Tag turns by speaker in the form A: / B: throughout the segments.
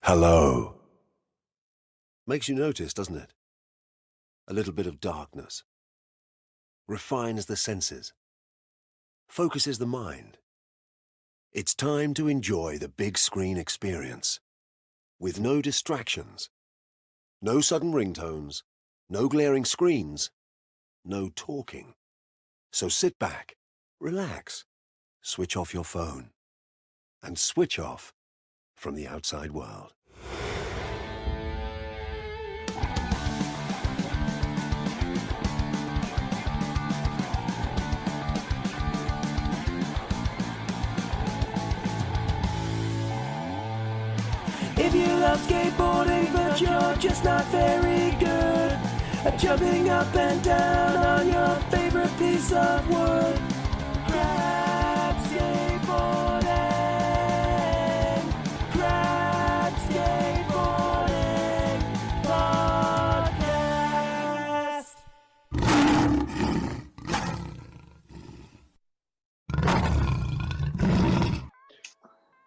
A: Hello. Makes you notice, doesn't it? A little bit of darkness. Refines the senses. Focuses the mind. It's time to enjoy the big screen experience. With no distractions. No sudden ringtones. No glaring screens. No talking. So sit back, relax, switch off your phone, and switch off from the outside world.
B: If you love skateboarding but you're just not very good at jumping up and down on your favorite piece of wood, grab skateboarding, grab skateboarding podcast.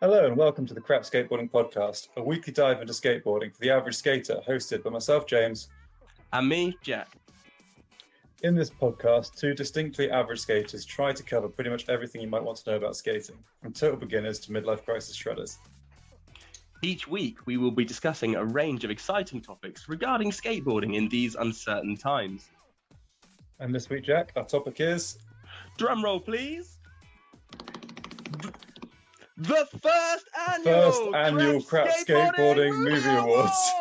C: Hello and welcome to the CRAP-SKATEBOARDING podcast, a weekly dive into skateboarding for the average skater, hosted by myself, James.
D: And me, Jack.
C: In this podcast, two distinctly average skaters try to cover pretty much everything you might want to know about skating, from total beginners to midlife crisis shredders.
D: Each week, we will be discussing a range of exciting topics regarding skateboarding in these uncertain times.
C: And this week, Jack, our topic is...
D: Drum roll, please. The first annual
C: CRAP Skateboarding Movie Awards.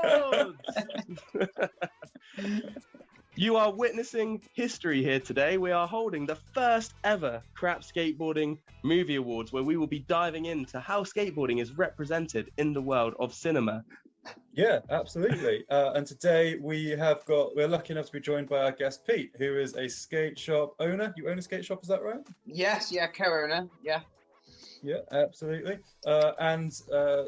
D: You are witnessing history here today. We are holding the first ever CRAP Skateboarding Movie Awards, where we will be diving into how skateboarding is represented in the world of cinema.
C: Yeah, absolutely. And today we're lucky enough to be joined by our guest Pete, who is a skate shop owner. You own a skate shop, is that right?
E: Yes, yeah, co-owner, yeah.
C: Yeah, absolutely. And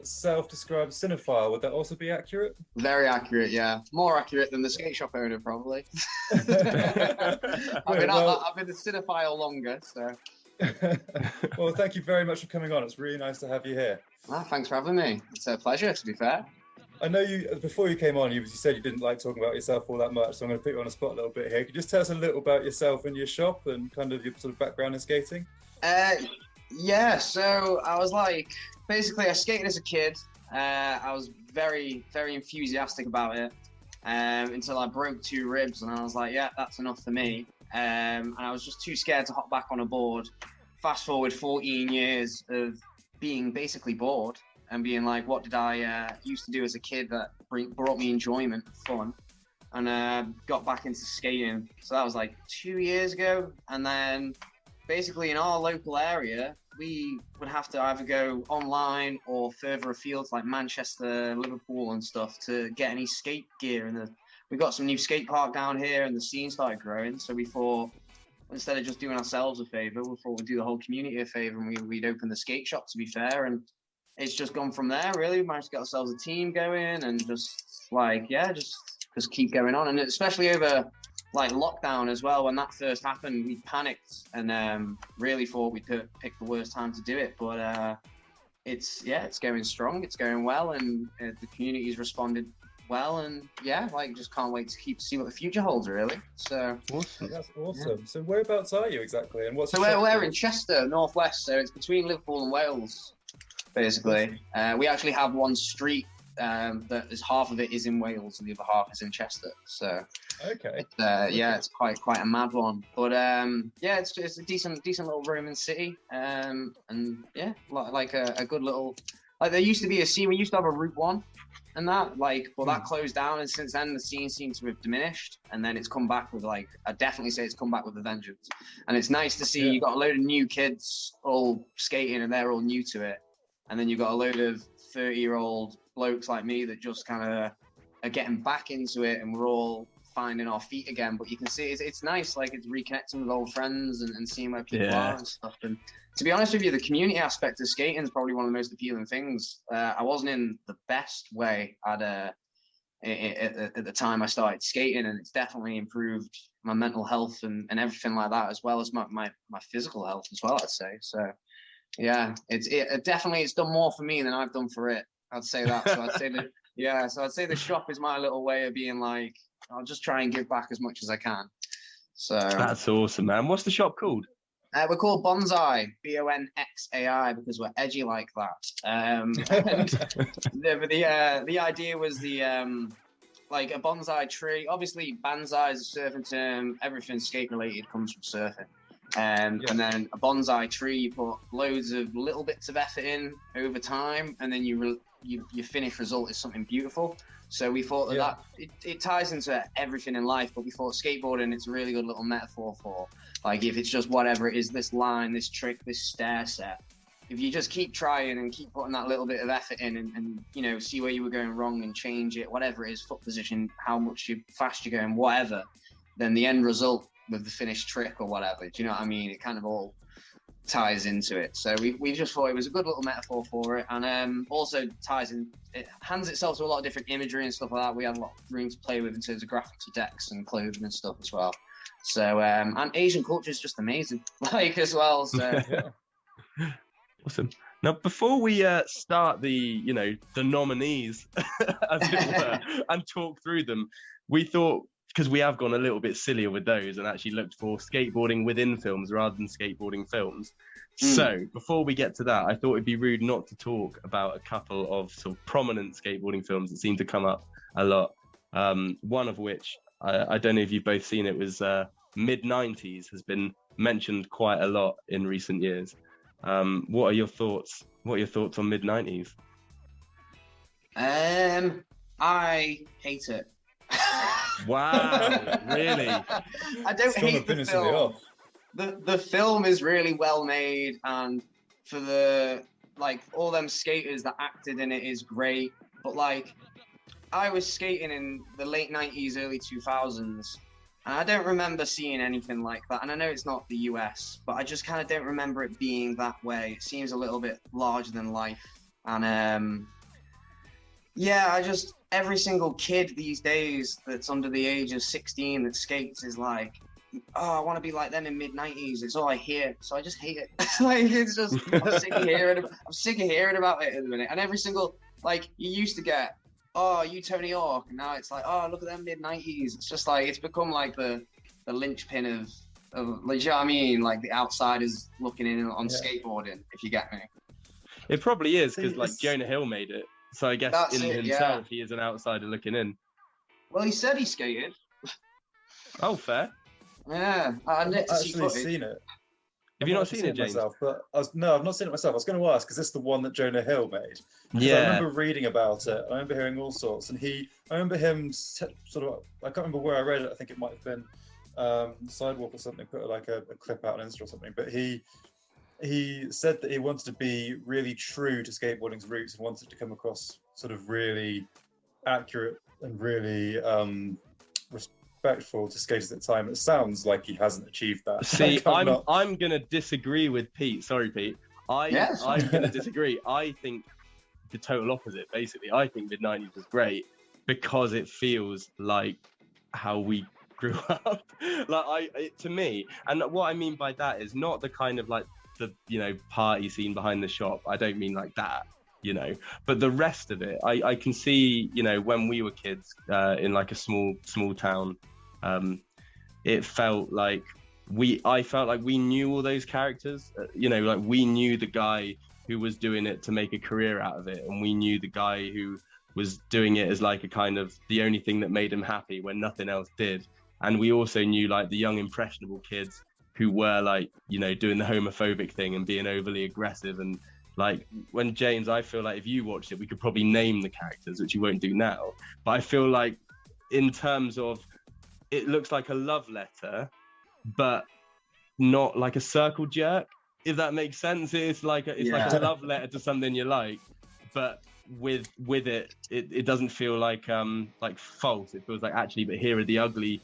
C: self-described cinephile, would that also be accurate?
E: Very accurate, yeah. More accurate than the skate shop owner, probably. I've been the cinephile longer, so.
C: Well, thank you very much for coming on. It's really nice to have you here.
E: Thanks for having me. It's a pleasure, to be fair.
C: I know before you came on, you said you didn't like talking about yourself all that much, so I'm going to put you on the spot a little bit here. Could you just tell us a little about yourself and your shop and kind of your sort of background in skating?
E: Yeah, so I was basically I skated as a kid. I was very, very enthusiastic about it until I broke 2 ribs, and I was like, yeah, that's enough for me. And I was just too scared to hop back on a board. Fast forward 14 years of being basically bored and being like, what did I used to do as a kid that brought me enjoyment, fun, and got back into skating. So that was like 2 years ago, and then basically in our local area, we would have to either go online or further afield, like Manchester, Liverpool and stuff, to get any skate gear. And we got some new skate park down here and the scene started growing. So we thought, instead of just doing ourselves a favour, we thought we'd do the whole community a favour, and we'd open the skate shop, to be fair. And it's just gone from there, really. We managed to get ourselves a team going and just keep going on. And especially over lockdown as well, when that first happened, we panicked and really thought we could pick the worst time to do it, but it's going strong, it's going well, and the community's responded well, and just can't wait to see what the future holds, really. So
C: awesome. That's awesome. Yeah. So whereabouts are you exactly, and what's
E: we're in Chester, northwest, so it's between Liverpool and Wales, basically. We actually have one street that is half of it is in Wales and the other half is in Chester. So
C: okay,
E: it's quite a mad one. But it's a decent little Roman city. And yeah, like a good little, like there used to be a scene. We used to have a Route 1 and that, that closed down, and since then the scene seems to have diminished, and then it's come back with I definitely say it's come back with a vengeance. And it's nice to see you got a load of new kids all skating and they're all new to it, and then you've got a load of 30-year-old blokes like me that just kind of are getting back into it, and we're all finding our feet again. But you can see it's nice, it's reconnecting with old friends and seeing where people are and stuff. And to be honest with you, the community aspect of skating is probably one of the most appealing things. I wasn't in the best way at the time I started skating, and it's definitely improved my mental health and everything like that, as well as my physical health as well, I'd say. So yeah, it's done more for me than I've done for it. I'd say that. So I'd say that, yeah. So I'd say the shop is my little way of being like, I'll just try and give back as much as I can. So
D: That's awesome, man. What's the shop called?
E: we're called Bonxai, Bonxai, because we're edgy like that. And the idea was like a bonsai tree. Obviously, banzai is a surfing term. Everything skate related comes from surfing. And then a bonsai tree, you put loads of little bits of effort in over time, and then your finished result is something beautiful. So we thought that it ties into everything in life, but we thought skateboarding, it's a really good little metaphor for, like, if it's just whatever it is, this line, this trick, this stair set, if you just keep trying and keep putting that little bit of effort in and you know, see where you were going wrong and change it, whatever it is, foot position, how much fast you're going, whatever, then the end result with the finished trick or whatever, do you know what I mean? It kind of all ties into it. So we just thought it was a good little metaphor for it, and also ties in, it hands itself to a lot of different imagery and stuff like that. We had a lot of room to play with in terms of graphics, decks and clothing and stuff as well. So and Asian culture is just amazing, like, as well. So
D: Awesome. Now, before we start the nominees, as it were, and talk through them, we thought, because we have gone a little bit sillier with those and actually looked for skateboarding within films rather than skateboarding films. So before we get to that, I thought it'd be rude not to talk about a couple of sort of prominent skateboarding films that seem to come up a lot. One of which, I don't know if you've both seen it, was mid-90s, has been mentioned quite a lot in recent years. What are your thoughts? What are your thoughts on mid-90s?
E: I hate it.
D: Wow, really?
E: I don't hate the film. The film is really well made, and for the, like, all them skaters that acted in it is great. But like, I was skating in the late 90s, early 2000s, and I don't remember seeing anything like that. And I know it's not the US, but I just kind of don't remember it being that way. It seems a little bit larger than life. And yeah, every single kid these days that's under the age of 16 that skates is like, oh, I want to be like them in mid-90s. It's all I hear, so I just hate it. Like, it's just, I'm sick of hearing about it at the minute. And every single, like, you used to get, oh, you Tony Hawk, and now it's like, oh, look at them mid-90s. It's just like, it's become like the linchpin of like, you know what I mean? Like, the outsiders looking in on skateboarding, if you get me.
D: It probably is, because like Jonah Hill made it. So I guess in himself, he is an outsider looking in.
E: Well, he said he skated.
D: Oh, fair.
E: Yeah, I've
C: actually seen it.
D: Have you not seen it, James?
C: Myself, but no, I've not seen it myself. I was going to ask, because this is the one that Jonah Hill made.
D: Yeah.
C: I remember reading about it. I remember hearing all sorts, and I remember him sort of, I can't remember where I read it. I think it might have been Sidewalk or something, put like a clip out on Insta or something. But he said that he wanted to be really true to skateboarding's roots and wanted to come across sort of really accurate and really respectful to skaters at the time. It sounds like he hasn't achieved that.
D: See, I'm gonna disagree with Pete. Sorry, Pete. I'm gonna disagree. I think the total opposite. Basically, I think mid-90s was great because it feels like how we grew up. Like, to me, and what I mean by that is not the kind of like the party scene behind the shop. I don't mean like that. But the rest of it, I can see, when we were kids in like a small town, it felt like I felt like we knew all those characters, like we knew the guy who was doing it to make a career out of it, and we knew the guy who was doing it as like a kind of the only thing that made him happy when nothing else did. And we also knew like the young impressionable kids who were like, doing the homophobic thing and being overly aggressive. And like, when James, I feel like if you watched it, we could probably name the characters, which you won't do now. But I feel like in terms of, it looks like a love letter, but not like a circle jerk, if that makes sense. It's like a love letter to something you like, but with it doesn't feel like false. It feels like, actually, but here are the ugly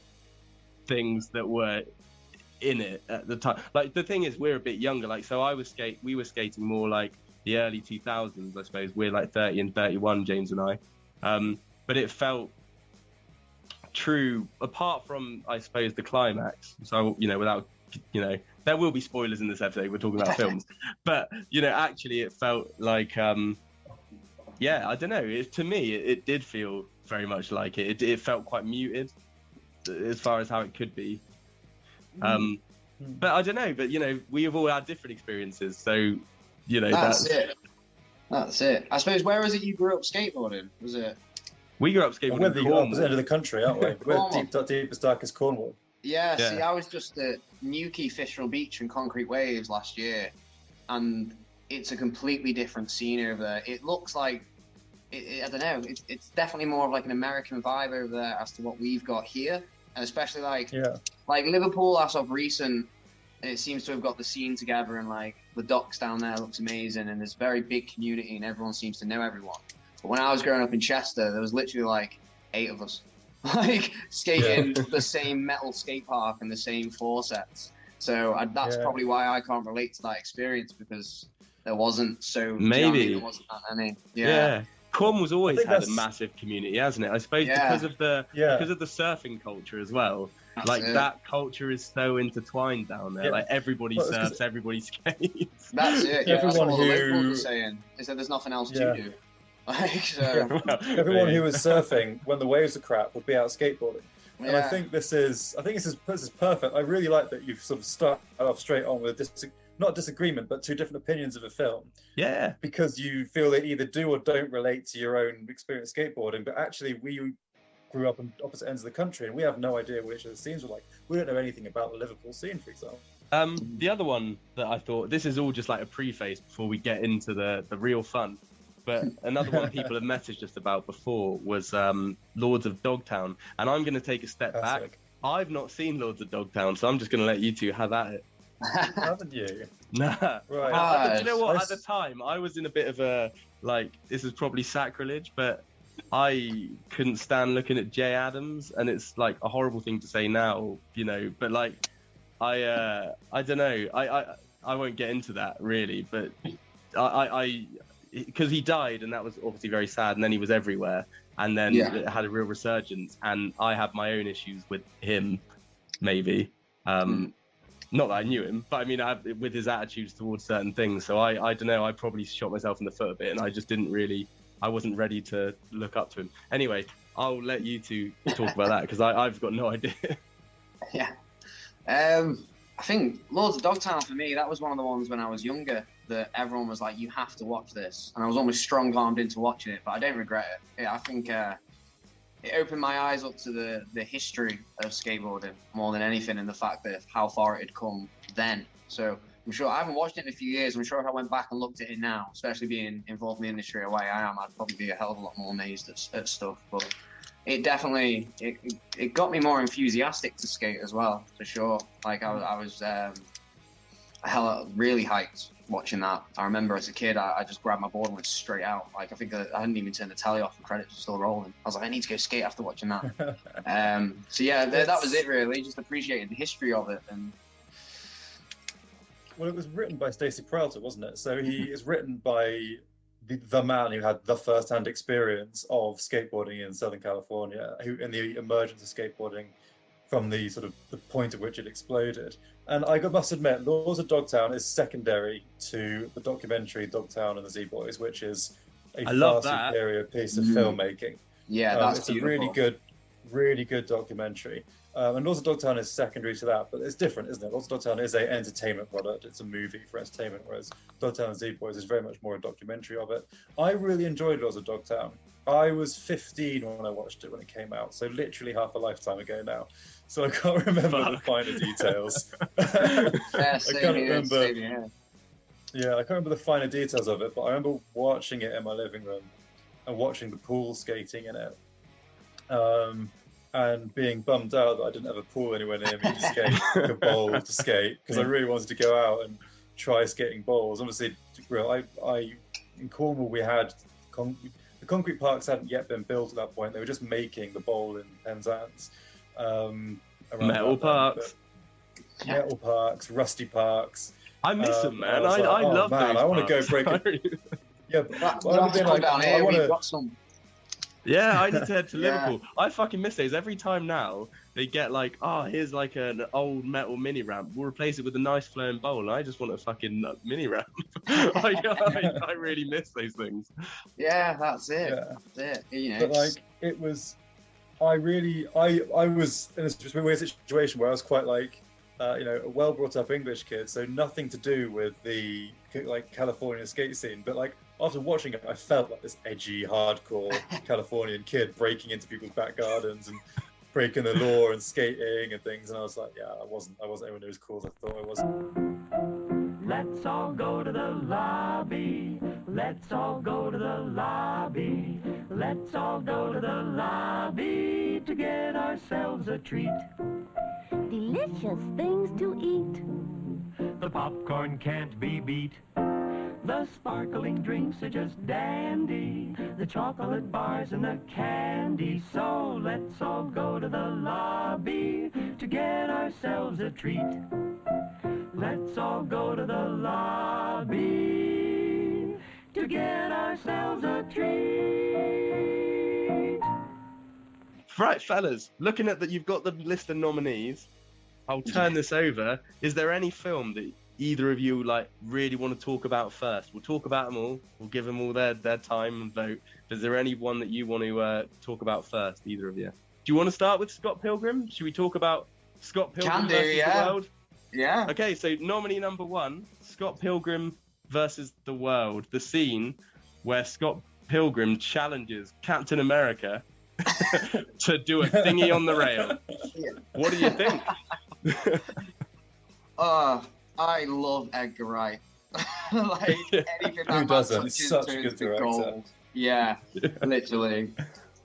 D: things that were in it at the time. Like, the thing is, we're a bit younger, like, so we were skating more like the early 2000s, I suppose. We're like 30 and 31, James and I, but it felt true, apart from, I suppose, the climax. So without there will be spoilers in this episode, we're talking about films, but actually it felt like yeah, I don't know. To me, it did feel very much like it. It felt quite muted as far as how it could be. But I don't know. But we have all had different experiences, so
E: That's it. That's it. I suppose, where was it you grew up skateboarding? Was it?
D: We grew up skateboarding.
C: We're
D: in
C: the
D: Cornwall.
C: opposite end of the country, aren't we? We're
E: Cornwall.
C: deepest, darkest Cornwall.
E: Yeah,
D: Yeah.
E: see, I was just at Newquay Fisherell Beach and Concrete Waves last year, and it's a completely different scene over there. It looks like, I don't know, it's definitely more of like an American vibe over there as to what we've got here, and especially like Liverpool as of recent, it seems to have got the scene together, and like the docks down there looks amazing, and there's a very big community, and everyone seems to know everyone. But when I was growing up in Chester, there was literally like 8 of us, like skating the same metal skate park and the same floor sets. So that's probably why I can't relate to that experience, because there wasn't
D: Maybe
E: there wasn't that many.
D: Yeah. Cornwall's always had
C: that's-
D: a massive community, hasn't it? I suppose because of the surfing culture as well.
E: That's it.
D: That culture is so intertwined down there.
C: Yeah.
D: Like everybody
C: Well, it's
D: surfs, everybody skates.
E: That's it. Yeah, that's
C: Everyone
E: what the
C: who-
E: locals are saying, is that there's nothing else to do. Like, so,
C: Everyone who was surfing when the waves are crap would be out skateboarding. And I
E: yeah.
C: think this is perfect. I really like that you've sort of started off straight on with not disagreement, but 2 different opinions of a film,
D: Yeah.
C: because you feel they either do or don't relate to your own experience skateboarding. But actually, we grew up on opposite ends of the country, and we have no idea which of the scenes were like. We don't know anything about the Liverpool scene, for example.
D: The other one that I thought, this is all just like a preface before we get into the real fun. But another one people have messaged us about before was Lords of Dogtown. And I'm going to take a step back. I've not seen Lords of Dogtown, so I'm just going to let you 2 have at it.
C: Haven't you?
D: Nah.
C: Right.
D: Do you know what? At the time, I was in a bit of a, this is probably sacrilege, but I couldn't stand looking at Jay Adams, and it's like a horrible thing to say now, but like, I don't know. I won't get into that really, but because he died, and that was obviously very sad, and then he was everywhere, and then it had a real resurgence, and I have my own issues with him, maybe. Not that I knew him, but I mean, with his attitudes towards certain things. So I don't know, I probably shot myself in the foot a bit, and I just I wasn't ready to look up to him. Anyway, I'll let you 2 talk about that, because I've got no idea.
E: Yeah. I think Lords of Dogtown, for me, that was one of the ones when I was younger that everyone was like, you have to watch this. And I was almost strong-armed into watching it, but I don't regret it. I think it opened my eyes up to the history of skateboarding more than anything, and the fact that how far it had come then. So I'm sure, I haven't watched it in a few years. I'm sure if I went back and looked at it now, especially being involved in the industry the way I am, I'd probably be a hell of a lot more amazed at stuff. But it definitely, it got me more enthusiastic to skate as well, for sure. Like I was really hyped watching that. I remember as a kid, I just grabbed my board and went straight out. Like I think I hadn't even turned the telly off, the credits were still rolling. I was like, I need to go skate after watching that. So yeah, that was it really. Just appreciated the history of it. And
C: well, it was written by Stacey Peralta, wasn't it? So he is written by the man who had the first-hand experience of skateboarding in Southern California, who in the emergence of skateboarding from the sort of the point at which it exploded. And I must admit, Lords of Dogtown is secondary to the documentary Dogtown and the Z-Boys, which is a far superior piece of filmmaking.
E: Yeah, that's
C: it's
E: beautiful.
C: a really good documentary. And Lords of Dogtown is secondary to that, but it's different, isn't it? Lords of Dogtown is an entertainment product. It's a movie for entertainment, whereas Dogtown and Z-Boys is very much more a documentary of it. I really enjoyed Lords of Dogtown. I was 15 when I watched it when it came out, so literally half a lifetime ago now. So I can't remember the finer details.
E: Yeah,
C: I can't remember. Yeah, I can't remember the finer details of it, but I remember watching it in my living room and watching the pool skating in it. And being bummed out that I didn't have a pool anywhere near me to skate, like a bowl to skate, because I really wanted to go out and try skating bowls. Obviously, in Cornwall we had the concrete parks hadn't yet been built at that point. They were just making the bowl in Penzance.
D: Metal parks.
C: Metal parks, rusty parks.
D: I miss them, man.
C: I
D: love those.
C: I want to go break it. Yeah, but I want to.
D: Yeah, I need to head to
E: Yeah.
D: Liverpool. I fucking miss those. Every time now, they get like, oh, here's like an old metal mini ramp. We'll replace it with a nice flowing bowl. And I just want a fucking mini ramp. I really miss those things.
E: Yeah, that's it.
C: Yeah.
E: That's it. You know,
C: But like, it was, I was in a weird situation where I was quite like, a well brought up English kid, so nothing to do with the like California skate scene. But like after watching it, I felt like this edgy, hardcore Californian kid breaking into people's back gardens and breaking the law and skating and things. And I was like, yeah, I wasn't anywhere near as cool as I thought I was.
B: Let's all go to the lobby. Let's all go to the lobby. Let's all go to the lobby to get ourselves a treat.
F: Delicious things to eat.
B: The popcorn can't be beat. The sparkling drinks are just dandy. The chocolate bars and the candy. So let's all go to the lobby to get ourselves a treat. Let's all go to the lobby to get ourselves a treat.
D: Right, fellas, looking at that, you've got the list of nominees. I'll turn this over. Is there any film that either of you like really want to talk about first? We'll talk about them all. We'll give them all their time and vote. But is there any one that you want to talk about first, either of you? Do you want to start with Scott Pilgrim? Should we talk about Scott Pilgrim versus the world?
E: Yeah.
D: Okay, so nominee number 1, Scott Pilgrim versus the world. The scene where Scott Pilgrim challenges Captain America to do a thingy on the rail. What do you think?
E: I love Edgar Wright. Like anything
C: Who
E: that
C: doesn't?
E: touches
C: He's such a
E: turns
C: good
E: to
C: director.
E: gold. Yeah, literally.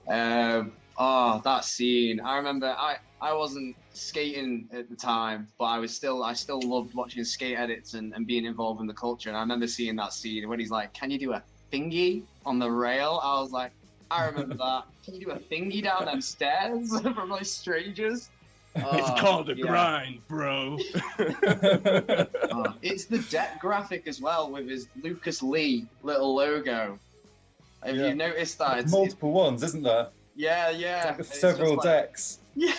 E: That scene. I remember I wasn't skating at the time, but I still loved watching skate edits and being involved in the culture. And I remember seeing that scene when he's like, "Can you do a thingy on the rail?" I was like, I remember that. Can you do a thingy down them stairs from like strangers?
D: It's called a grind, bro.
E: It's the deck graphic as well with his Lucas Lee little logo. Have you noticed that?
C: There's multiple ones, isn't there?
E: Yeah.
C: It's several decks.
E: Yeah.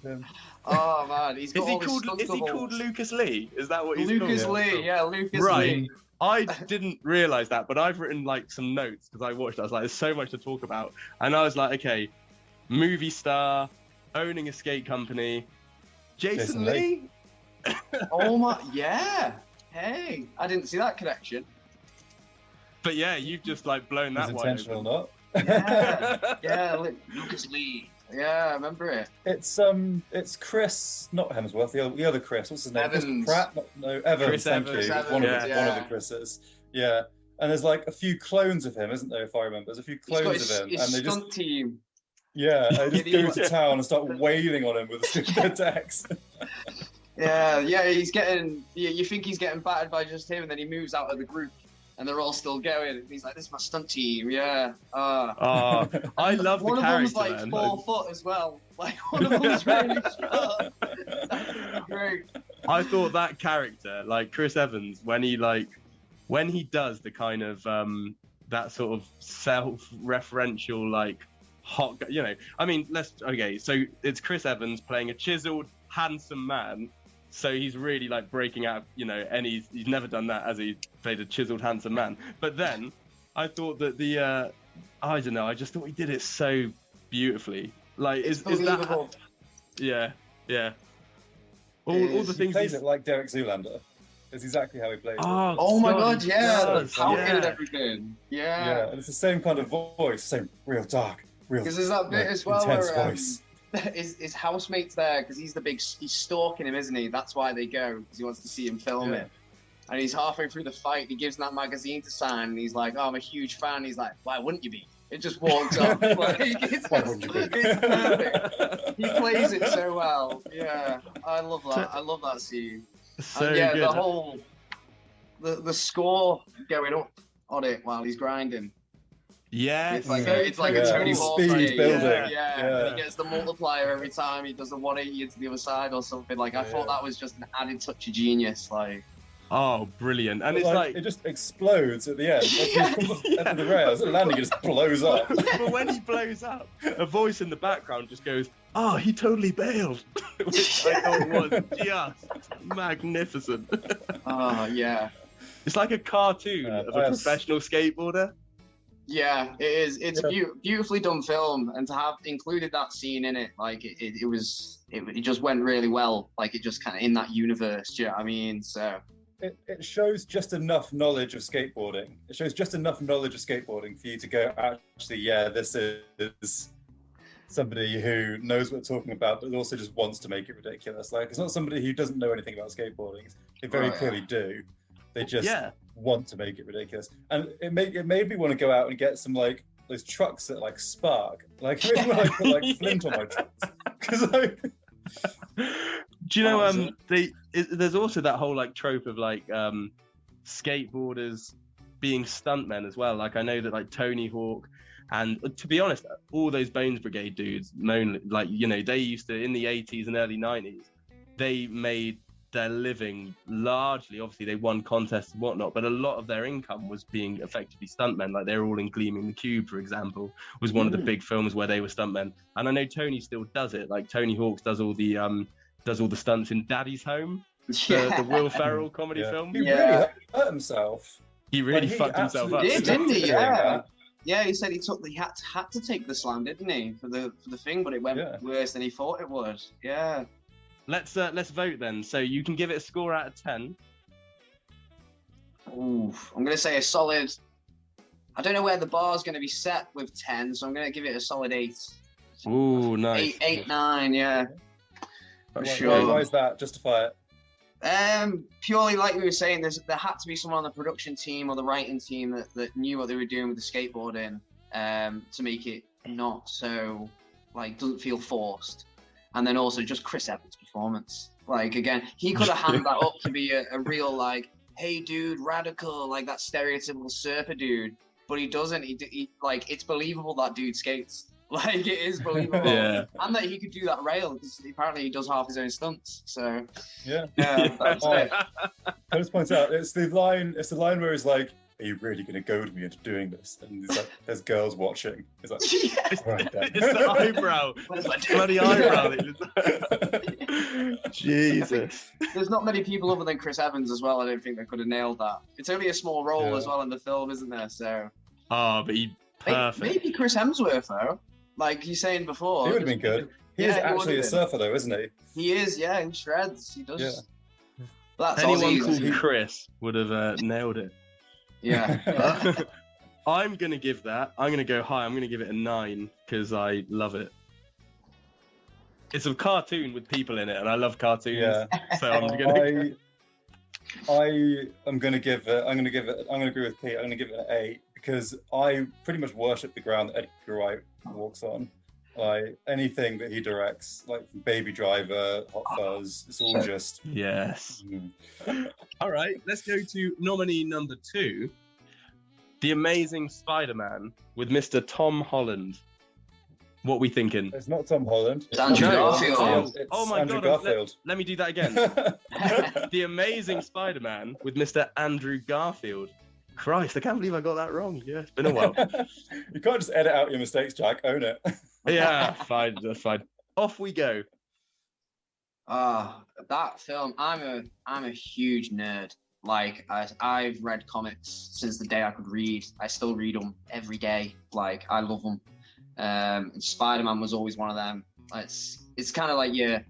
C: Yeah.
E: Oh man, he's got all
D: Is he called Lucas Lee? Is that what he's
E: Lucas
D: called?
E: Lee? Yeah, Lucas
D: Right.
E: Lee.
D: I didn't realize that, but I've written like some notes because I watched it. I was like, there's so much to talk about. And I was like, okay, movie star, owning a skate company, Jason Lee?
E: Oh my, yeah. Hey, I didn't see that connection.
D: But yeah, you've just like blown that
C: It's
D: wide
C: intentional,
D: open.
E: Yeah, yeah, Lucas Lee. Yeah, I remember it.
C: It's Chris, not Hemsworth, the other Chris. What's his name?
E: Evans.
C: Pratt? No, Evans.
D: Chris
C: Thank
D: Evans.
C: you.
E: Evans,
C: One of
E: yeah.
C: the Chris's. Yeah. And there's like a few clones of him, isn't there? If I remember, there's a few
E: He's got
C: clones of him,
E: his
C: and they
E: stunt
C: just
E: team.
C: they
E: Yeah,
C: just go to town and start wailing on him with their decks.
E: Yeah, he's getting. You think he's getting battered by just him, and then he moves out of the group, and they're all still going. And he's like, "This is my stunt team." Yeah.
D: I love
E: One
D: the
E: of them's
D: character.
E: like
D: man.
E: 4 foot as well. Like one of them's really short. That's really great.
D: I thought that character, like Chris Evans, when he does the kind of that sort of self-referential like hot, I mean, so it's Chris Evans playing a chiseled, handsome man. So he's really like breaking out, and he's never done that as he played a chiseled, handsome man. But then I thought that I don't know, I just thought he did it so beautifully. Like, is that?
E: Believable.
D: Yeah. All the things
C: He plays it like Derek Zoolander. It's exactly how he plays it.
E: Oh my God, yeah, the
D: does,
E: pouting and
D: yeah.
E: everything.
C: Yeah,
E: Yeah.
C: and it's the same kind of voice, same real dark, real
E: Because there's that bit as well
C: intense
E: where
C: voice.
E: his housemate's there because he's stalking him, isn't he? That's why they go, because he wants to see him film it. And he's halfway through the fight, he gives him that magazine to sign, and he's like, "Oh, I'm a huge fan." He's like, "Why wouldn't you be?" It just walks up. Like,
C: Why wouldn't you be?
E: It's perfect. He plays it so well. Yeah, I love that. I love that scene.
D: So
E: And yeah,
D: good.
E: the whole the score going up on it while he's grinding.
D: Yeah,
E: It's like
C: Yeah.
E: a Tony
C: Yeah.
E: Hawk
C: Speed
E: thing.
C: building.
E: Yeah.
C: Yeah.
E: And he gets the multiplier every time he does the 180 into the other side or something. Like I thought that was just an added touch of genius. Like
D: Oh, brilliant! And
C: But,
D: it's like
C: it just explodes at the end. Like he's come
D: Yeah.
C: up the rails, and landing, it just blows up.
D: but when he blows up, a voice in the background just goes, "Oh, he totally bailed," which I thought was just magnificent.
E: Oh yeah.
D: It's like a cartoon
C: Yeah,
D: of a professional skateboarder.
E: Yeah, it is. It's
C: Yeah.
E: a beautifully done film, and to have included that scene in it, like it just went really well. Like it just kind of in that universe. Do you know what I mean? So
C: It shows just enough knowledge of skateboarding. It shows just enough knowledge of skateboarding for you to go, actually, yeah, this is somebody who knows what they're talking about, but also just wants to make it ridiculous. Like, it's not somebody who doesn't know anything about skateboarding. They very clearly do. They just want to make it ridiculous. And it made me want to go out and get some, like, those trucks that, like, spark. Like, I really want to put, like, flint on my trucks. Because, like...
D: Do you know there's also that whole like trope of like skateboarders being stuntmen as well. Like I know that like Tony Hawk and to be honest, all those Bones Brigade dudes, like you know, they used to in the 80s and early 90s, they made their living largely, obviously they won contests and whatnot, but a lot of their income was being effectively stuntmen. Like they're all in Gleaming the Cube, for example, was one of the big films where they were stuntmen. And I know Tony still does it. Like Tony Hawk's does all the stunts in Daddy's Home, the Will Ferrell comedy film.
C: He really hurt himself.
D: He really fucked himself up.
E: He did, didn't he? Yeah.
C: that.
E: Yeah, he said he had to take the slam, didn't he, for the thing, but it went worse than he thought it would. Yeah.
D: Let's vote then. So you can give it a score out of 10.
E: Oof. I'm gonna say a solid. I don't know where the bar's gonna be set with 10, so I'm gonna give it a solid 8.
D: Ooh, nice.
E: 8, 9, yeah. For sure.
C: Why is that? Justify it.
E: Purely like we were saying, there had to be someone on the production team or the writing team that knew what they were doing with the skateboarding, to make it not so like doesn't feel forced. And then also just Chris Evans' performance. Like again, he could have handed that up to be a real like, hey dude, radical, like that stereotypical surfer dude. But he doesn't. He like it's believable that dude skates. Like it is believable.
D: Yeah.
E: And that he could do that rail because apparently he does half his own stunts. So
C: Yeah.
E: that's it.
C: I just point out it's the line where he's like, are you really gonna goad me into doing this? And he's like, there's girls watching. He's like, right then.
D: It's the eyebrow. Bloody eyebrow. Jesus.
E: There's not many people other than Chris Evans as well. I don't think that could have nailed that. It's only a small role as well in the film, isn't there? So.
D: Oh, but he perfect.
E: Maybe Chris Hemsworth though. Like he's saying before.
C: He would have been good. He is actually a surfer though, isn't he?
E: He is, yeah, in shreds. He does.
C: Yeah.
E: That's
D: anyone called Chris would have nailed it.
E: Yeah.
D: I'm going to go high. I'm going to give it a 9 because I love it. It's a cartoon with people in it, and I love cartoons.
C: Yeah.
D: So I'm going to.
C: I'm going to agree with Pete. I'm going to give it an 8 because I pretty much worship the ground that Edgar Wright walks on. Like anything that he directs, like Baby Driver, Hot Fuzz, it's all just
D: yes. All right, let's go to nominee number 2, The Amazing Spider-Man with Mr. Tom Holland. What we thinking?
C: It's not Tom Holland.
E: It's Andrew Garfield.
D: Oh my
C: Andrew
D: God!
C: Garfield.
D: Let me do that again. The Amazing Spider-Man with Mr. Andrew Garfield. Christ, I can't believe I got that wrong. Yeah, it's been a while.
C: You can't just edit out your mistakes, Jack. Own it.
D: Yeah, fine. That's fine. Off we go.
E: That film. I'm a huge nerd. Like I've read comics since the day I could read. I still read them every day. Like I love them. And Spider-Man was always one of them. It's kind of like your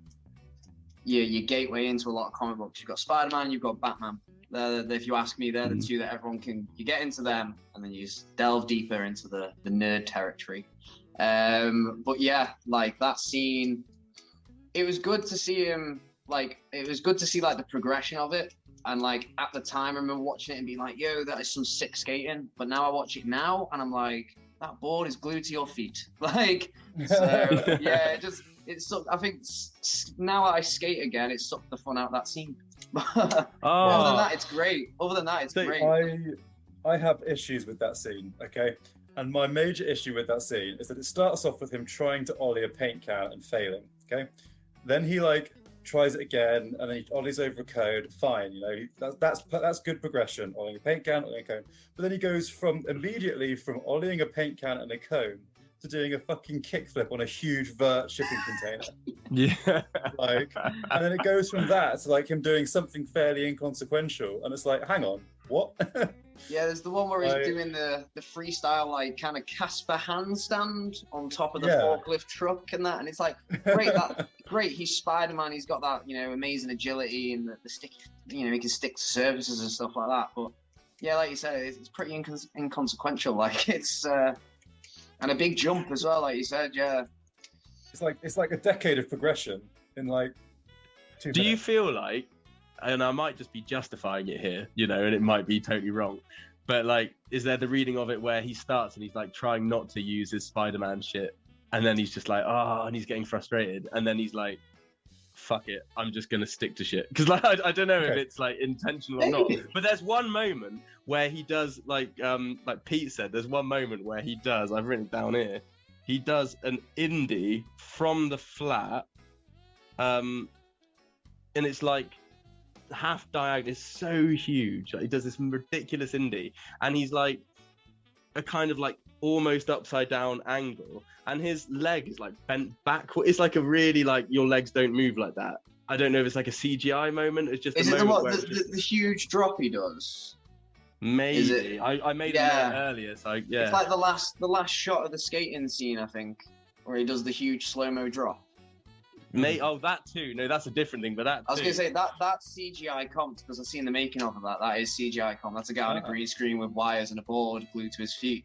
E: gateway into a lot of comic books. You've got Spider-Man, you've got Batman. If you ask me, they're the two that you get into them, and then you just delve deeper into the nerd territory. But yeah, like that scene, it was good to see him. Like it was good to see like the progression of it. And like at the time, I remember watching it and being like, "Yo, that is some sick skating." But now I watch it now, and I'm like, "That board is glued to your feet." Like, so yeah, I think now I skate again, it sucked the fun out of that scene. Other than that, it's great. Great.
C: I have issues with that scene, okay? And my major issue with that scene is that it starts off with him trying to ollie a paint can and failing, okay? Then he like tries it again, and then he ollies over a cone. Fine, you know, that's good progression. Ollieing a paint can, ollieing a cone. But then he goes immediately from ollieing a paint can and a cone to doing a fucking kickflip on a huge vert shipping container.
D: Yeah.
C: Like, and then it goes from that to like him doing something fairly inconsequential, and it's like, hang on, what?
E: Yeah, there's the one where he's doing the freestyle, like, kind of Casper handstand on top of the forklift truck and that, and it's like, great, he's Spider-Man, he's got that, you know, amazing agility and the sticky, you know, he can stick to surfaces and stuff like that, but yeah, like you said, it's pretty inconsequential, like, it's, and a big jump as well, like you said, yeah.
C: It's like a decade of progression in like 2 minutes.
D: Do you feel like, and I might just be justifying it here, you know, and it might be totally wrong, but like, is there the reading of it where he starts and he's like trying not to use his Spider-Man shit, and then he's just like, oh, and he's getting frustrated, and then he's like, fuck it, I'm just gonna stick to shit, because like I don't know if it's like intentional or not, but there's one moment where he does like Pete said, there's one moment where he does, I've written it down here, he does an indie from the flat, and it's like half diagonal, is so huge, like, he does this ridiculous indie, and he's like a kind of like almost upside down angle, and his leg is like bent backward. It's like a really like, your legs don't move like that. I don't know if it's like a CGI moment. It's just
E: is it the huge drop he does?
D: Maybe. I made it earlier, so yeah.
E: It's like the last shot of the skating scene, I think, where he does the huge slow-mo drop.
D: Oh, that too. No, that's a different thing, but that
E: I was going to say, that's CGI comp, because I've seen the making of that. That is CGI comp. That's a guy on a green screen with wires and a board glued to his feet.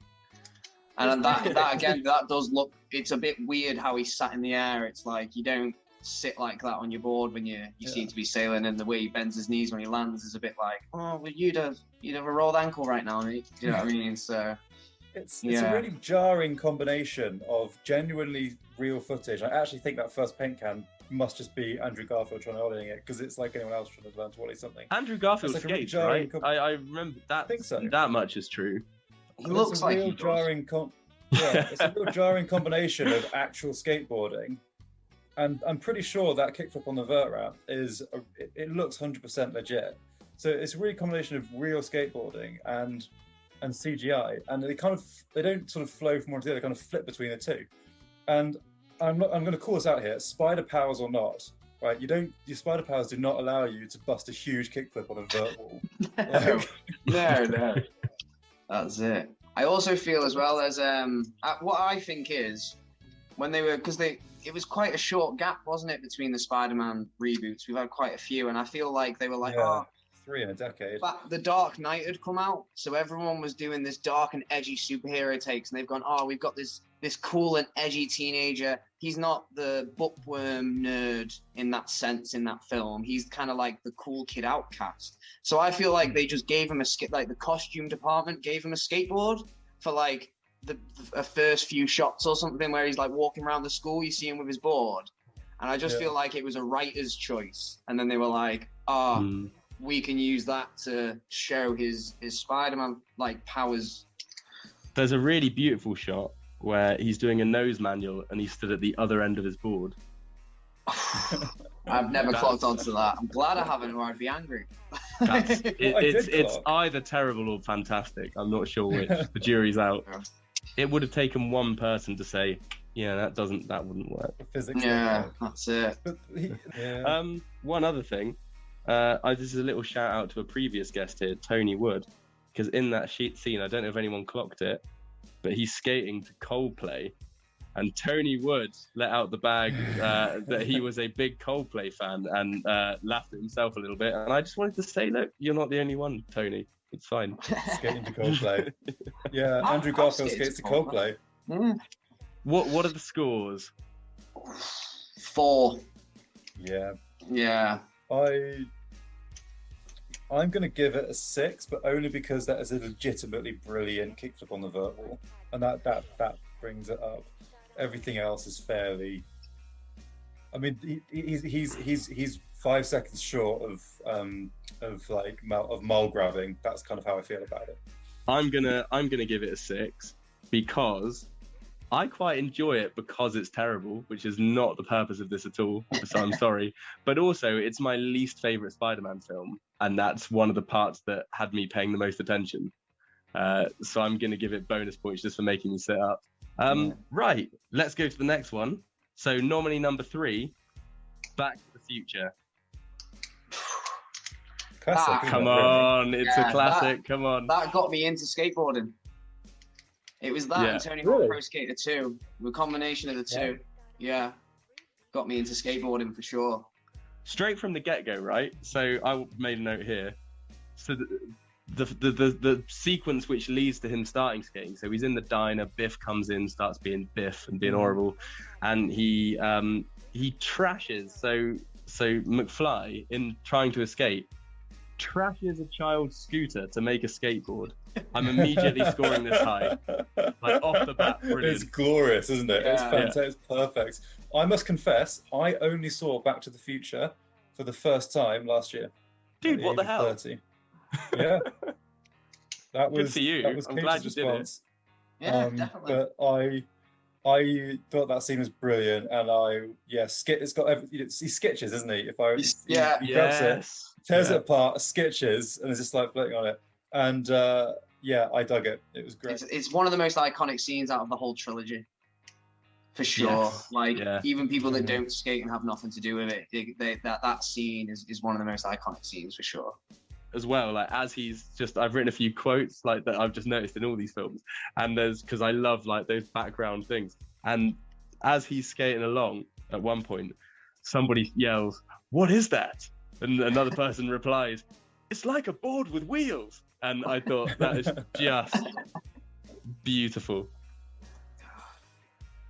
E: And that again, that does look, it's a bit weird how he sat in the air. It's like, you don't sit like that on your board when you seem to be sailing, and the way he bends his knees when he lands is a bit like, oh, well, you'd have a rolled ankle right now, mate. You know what I mean? So
C: it's a really jarring combination of genuinely real footage. I actually think that first paint can must just be Andrew Garfield trying to ollieing it, because it's like anyone else trying to learn to ollie something.
D: Andrew Garfield skates, right? I remember that.
C: I think so.
D: That much is true.
E: It looks like he does.
C: It's a real jarring combination of actual skateboarding, and I'm pretty sure that kickflip on the vert ramp it looks 100% legit. So it's a really combination of real skateboarding and CGI, and they don't sort of flow from one to the other. They kind of flip between the two. And I'm going to call this out here: spider powers or not, right? Your spider powers do not allow you to bust a huge kickflip on a vert wall.
E: No. That's it. I also feel as well as what I think is when they were, because it was quite a short gap, wasn't it, between the Spider-Man reboots? We've had quite a few, and I feel like they were like,
C: 3 in a decade.
E: But The Dark Knight had come out, so everyone was doing this dark and edgy superhero takes, and they've gone, we've got this cool and edgy teenager. He's not the bookworm nerd in that sense in that film. He's kind of like the cool kid outcast. So I feel like they just gave him the costume department gave him a skateboard for like the first few shots or something, where he's like walking around the school, you see him with his board. And I just feel like it was a writer's choice. And then they were like, we can use that to show his Spider-Man like powers.
D: There's a really beautiful shot where he's doing a nose manual and he stood at the other end of his board.
E: I've never clocked onto that. I'm glad I haven't, or I'd be angry.
D: It's either terrible or fantastic. I'm not sure which. The jury's out. It would have taken one person to say, yeah, that wouldn't work.
E: Yeah, that's it.
D: One other thing, this is a little shout out to a previous guest here, Tony Wood, because in that scene, I don't know if anyone clocked it, but he's skating to Coldplay, and Tony Wood let out the bag that he was a big Coldplay fan, and laughed at himself a little bit. And I just wanted to say, look, you're not the only one, Tony. It's fine.
C: Skating to Coldplay. Yeah, Andrew Garfield skates to Coldplay.
D: What are the scores?
E: 4.
C: Yeah. I'm going to give it a 6, but only because that is a legitimately brilliant kickflip on the vert wall, and that brings it up. Everything else is fairly. I mean, he's 5 seconds short of mole grabbing. That's kind of how I feel about it.
D: I'm gonna give it a 6 because I quite enjoy it because it's terrible, which is not the purpose of this at all, so I'm sorry. But also, it's my least favourite Spider-Man film, and that's one of the parts that had me paying the most attention. So I'm going to give it bonus points just for making me sit up. Right, let's go to the next one. So nominee number 3, Back to the Future.
C: Classic,
D: Come on, it's a classic, come on.
E: That got me into skateboarding. It was that and Tony Hawk Pro Skater 2, the combination of the two. Yeah, got me into skateboarding for sure.
D: Straight from the get-go, right? So I made a note here. So the sequence which leads to him starting skating. So he's in the diner. Biff comes in, starts being Biff and being horrible, and he trashes. So McFly, in trying to escape, trashes a child's scooter to make a skateboard. I'm immediately scoring this high, like off the bat. Brilliant.
C: It's glorious, isn't it?
E: Yeah.
C: It's fantastic. It's perfect. I must confess, I only saw Back to the Future for the first time last year.
D: Dude, what the hell?
C: 30. Yeah, that was
D: good for you.
C: That was
D: I'm
C: Kate's
D: glad you did it.
C: response.
E: Yeah, definitely.
C: But I thought that scene was brilliant, and it's got he sketches, isn't he? He grabs it, tears it apart, sketches, and is just like floating on it. And I dug it. It was great.
E: It's one of the most iconic scenes out of the whole trilogy, for sure. Even people that don't skate and have nothing to do with it, that scene is one of the most iconic scenes for sure.
D: As well, like as he's just, I've written a few quotes like that I've just noticed in all these films, and because I love like those background things. And as he's skating along, at one point, somebody yells, "What is that?" And another person replies, "It's like a board with wheels." And I thought that is just beautiful.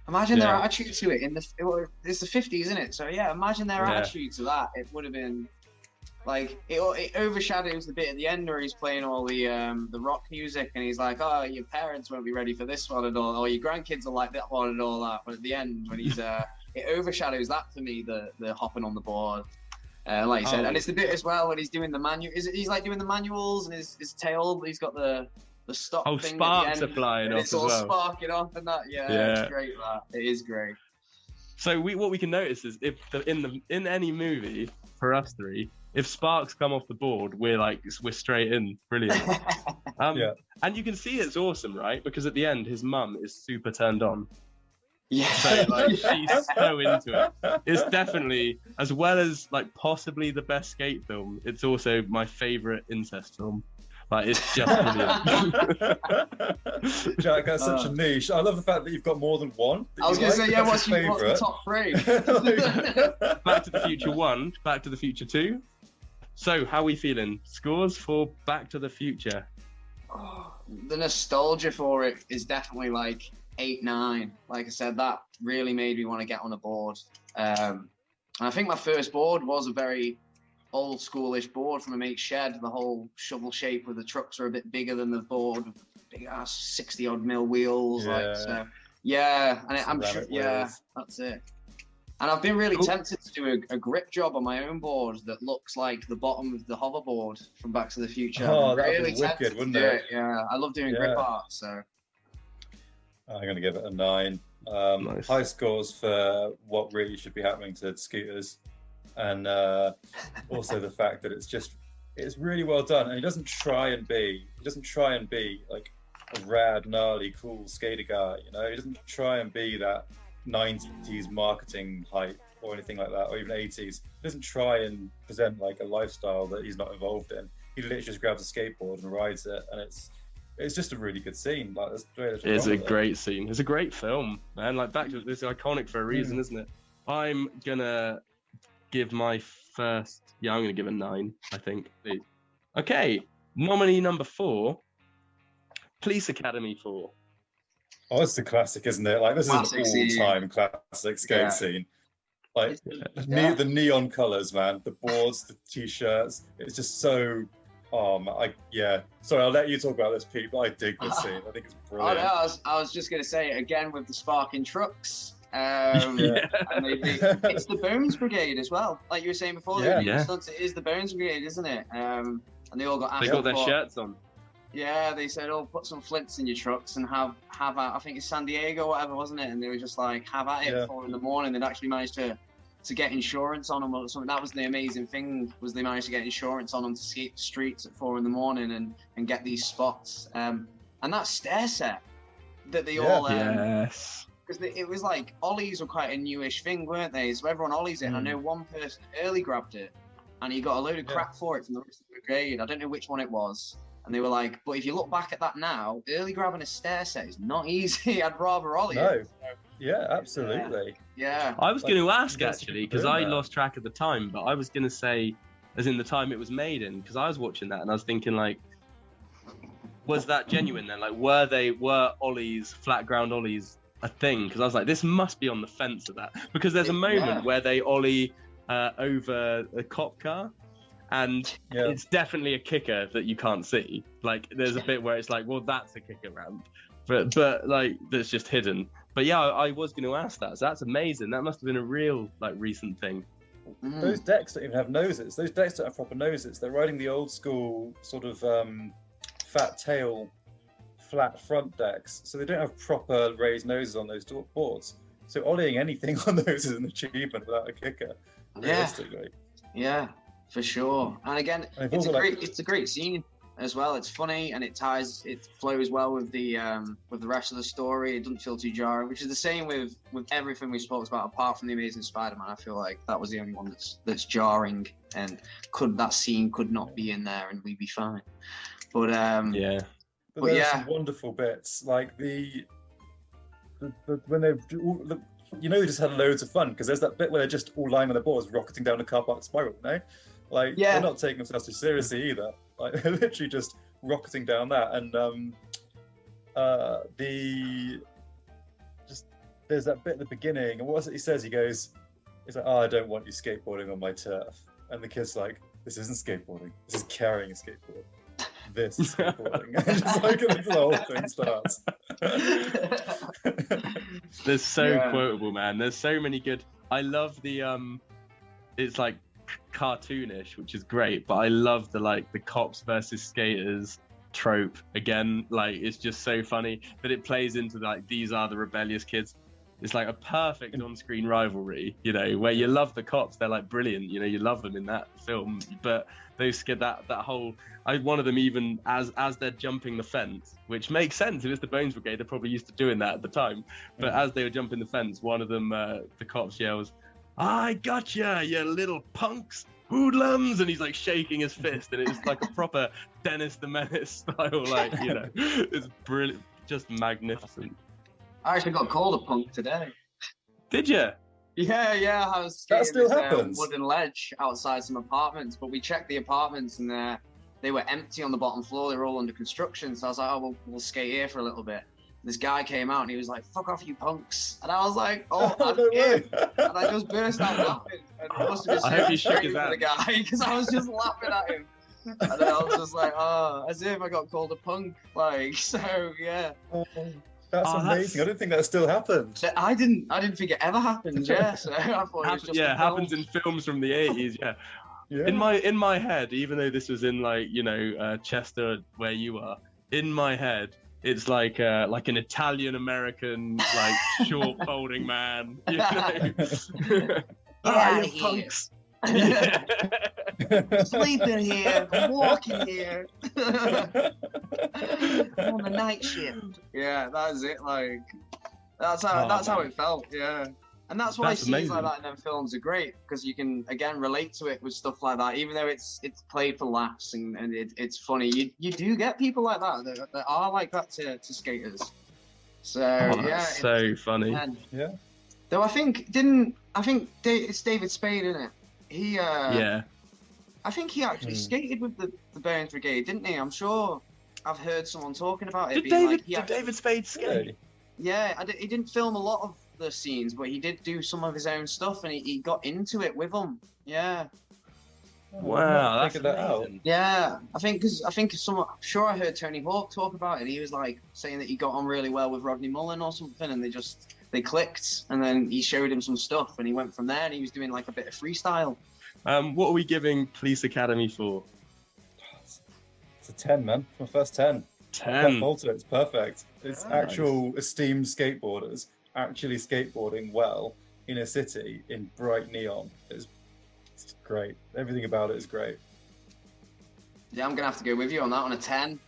E: Imagine their attitude to it it's the 50s, isn't it? So yeah, imagine their attitude to that. It would have been. Like it overshadows the bit at the end where he's playing all the rock music, and he's like, "Oh, your parents won't be ready for this one and all, or your grandkids will like that one and all that." But at the end, when he's it overshadows that for me, the hopping on the board, like you said, and it's the bit as well when he's doing the he's like doing the manuals, and his tail, he's got the stop thing.
D: Sparks
E: at the end,
D: are flying off
E: it's all
D: as well.
E: sparking off and that. Yeah, it's great. That it is great.
D: So what we can notice is if in any movie for us three, if sparks come off the board, we're straight in. Brilliant. And you can see it's awesome, right? Because at the end, his mum is super turned on.
E: Yeah.
D: So she's so into it. It's definitely, as well as possibly the best skate film, it's also my favourite incest film. It's just brilliant.
C: Jack, that's such a niche. I love the fact that you've got more than one.
E: I was going to say, what's the top 3?
D: Back to the Future 1, Back to the Future 2. So, how are we feeling? Scores for Back to the Future?
E: The nostalgia for it is definitely 8, 9. Like I said, that really made me want to get on a board. And I think my first board was a very old schoolish board from a mate's shed. The whole shovel shape where the trucks are a bit bigger than the board, big ass 60 odd mil wheels. And I'm sure, that's it. And I've been really tempted to do a grip job on my own board that looks like the bottom of the hoverboard from Back to the Future.
C: Oh, that'd
E: really
C: be wicked, wouldn't
E: it?
C: it?
E: Yeah, I love doing grip art, so.
C: I'm going to give it a 9.
D: Nice.
C: High scores for what really should be happening to scooters. And also the fact that it's really well done. And he doesn't try and be like a rad, gnarly, cool skater guy, you know? He doesn't try and be that 90s marketing hype or anything like that, or even 80s. He doesn't try and present a lifestyle that he's not involved in. He literally just grabs a skateboard and rides it, and it's just a really good scene.
D: It's a great scene. It's a great film, man. Back to this is iconic for a reason, isn't it? I'm gonna give my first. I'm gonna give a 9. I think. Okay, nominee number 4, Police Academy 4.
C: Oh, it's the classic, isn't it? This
E: Classic
C: is an all-time classic skate scene. The neon colors, man. The boards, the t-shirts. It's just so. Sorry, I'll let you talk about this, Pete. But I dig this scene. I think it's brilliant.
E: I was just gonna say again with the sparking trucks. And it's the Bones Brigade as well. Like you were saying before, it is the Bones Brigade, isn't it? And they all got.
D: They got their shirts on.
E: Yeah, they said, "Oh, put some flints in your trucks and have at." I think it's San Diego, whatever, wasn't it? And they were just like, "Have at it."
C: Yeah.
E: At 4 in the morning. They'd actually managed to get insurance on them or something. That was the amazing thing, was they managed to get insurance on them to skate the streets at 4 in the morning and get these spots. And that stair set that they all
D: Yes.
E: because it was like ollies were quite a newish thing, weren't they? So everyone ollies it. I know one person early grabbed it, and he got a load of crap for it from the rest of the brigade. I don't know which one it was. And they were like, but if you look back at that now, early grabbing a stair set is not easy. I'd rather ollie it.
C: Yeah, absolutely.
E: Yeah.
D: I was
C: Like,
D: going to ask
C: you guys
D: actually,
C: keep
D: because
C: doing
D: I
C: that.
D: lost track of the time, but I was going to say, as in the time it was made in, because I was watching that and I was thinking, like, was that genuine then? Like, were ollies, flat ground ollies, a thing? Because I was like, this must be on the fence of that, because there's a moment where they ollie over a cop car, and it's definitely a kicker that you can't see. Like, there's a bit where it's like, well, that's a kicker ramp, but like that's just hidden. But yeah, I was going to ask that. So that's amazing. That must have been a real like recent thing.
C: Those decks don't even have noses. Those decks don't have proper noses. They're riding the old school sort of fat tail, flat front decks. So they don't have proper raised noses on those boards. So ollieing anything on those is an achievement without a kicker, realistically.
E: Yeah, for sure. And again,
C: And
E: it's a great scene as well. It's funny and it flows well with the rest of the story. It doesn't feel too jarring, which is the same with everything we spoke about apart from the Amazing Spider-Man. I feel like that was the only one that's jarring, and that scene could not be in there and we'd be fine. But
C: But there's some wonderful bits, like when they they just had loads of fun, because there's that bit where they're just all lying on their boards rocketing down a car park spiral, like they're not taking themselves too seriously either. Like they're literally just rocketing down that, and there's that bit at the beginning, and what's it he says? He's like, "Oh, I don't want you skateboarding on my turf," and the kid's like, "This isn't skateboarding. This is carrying a skateboard. This is skateboarding." And just like the whole thing starts.
D: They're so quotable, man. There's so many good. I love the it's like cartoonish, which is great, but I love the cops versus skaters trope again. Like, it's just so funny that it plays into like, these are the rebellious kids. It's like a perfect on-screen rivalry, where you love the cops. They're like brilliant, you love them in that film. But those that whole, one of them even as they're jumping the fence, which makes sense. If it's the Bones Brigade, they're probably used to doing that at the time. But as they were jumping the fence, one of them, the cops yells, "I gotcha, you little punks, hoodlums," and he's like shaking his fist, and it's like a proper Dennis the Menace style, it's brilliant, just magnificent.
E: I actually got called a punk today.
D: Did you?
E: Yeah, I was skating
C: That still
E: this
C: happens.
E: wooden ledge outside some apartments, but we checked the apartments and they were empty on the bottom floor. They were all under construction, so I was like, "Oh, we'll skate here for a little bit." This guy came out and he was like, "Fuck off, you punks!" And I was like, "Oh, I'm in." And I just burst out laughing. And it must have been
D: I hope you shook
E: strange
D: his
E: for the
D: hand.
E: guy, because I was just laughing at him. And then I was just like, "Oh, as if I got called a punk." Like, so yeah.
C: That's amazing. I don't think that still happened.
E: So I didn't think it ever happened. Yeah, so I thought it was just
D: it happens in films from the 80s. In my head, even though this was in Chester where you are, in my head it's like an Italian American short folding man.
E: Get
D: Ah,
E: out
D: you
E: of
D: punks.
E: here. Sleeping here, I'm walking here. I'm on the night shift. Yeah, that's it. Like, that's how it felt. Yeah, and that's why scenes
D: amazing.
E: like that in them films are great, because you can again relate to it with stuff like that, even though it's played for laughs and it's funny. You do get people like that are like that to skaters. So
D: that's so funny.
C: Yeah.
E: Though I think it's David Spade, isn't it? He I think he actually skated with the Bones Brigade, didn't he? I'm sure I've heard someone talking about it.
D: Did David Spade skate?
C: Really?
E: Yeah, he didn't film a lot of the scenes, but he did do some of his own stuff, and he got into it with them. Yeah.
D: Wow, that's amazing.
E: Yeah, I'm sure I heard Tony Hawk talk about it. He was like saying that he got on really well with Rodney Mullen or something, and they clicked, and then he showed him some stuff, and he went from there, and he was doing like a bit of freestyle.
D: What are we giving Police Academy 4?
C: It's a 10, man. It's my first 10. Can't
D: 10.
C: fault it. It's perfect. It's
D: Nice.
C: actual esteemed skateboarders actually skateboarding well in a city in bright neon. It's great. Everything about it is great.
E: Yeah, I'm gonna have to go with you on that on a 10.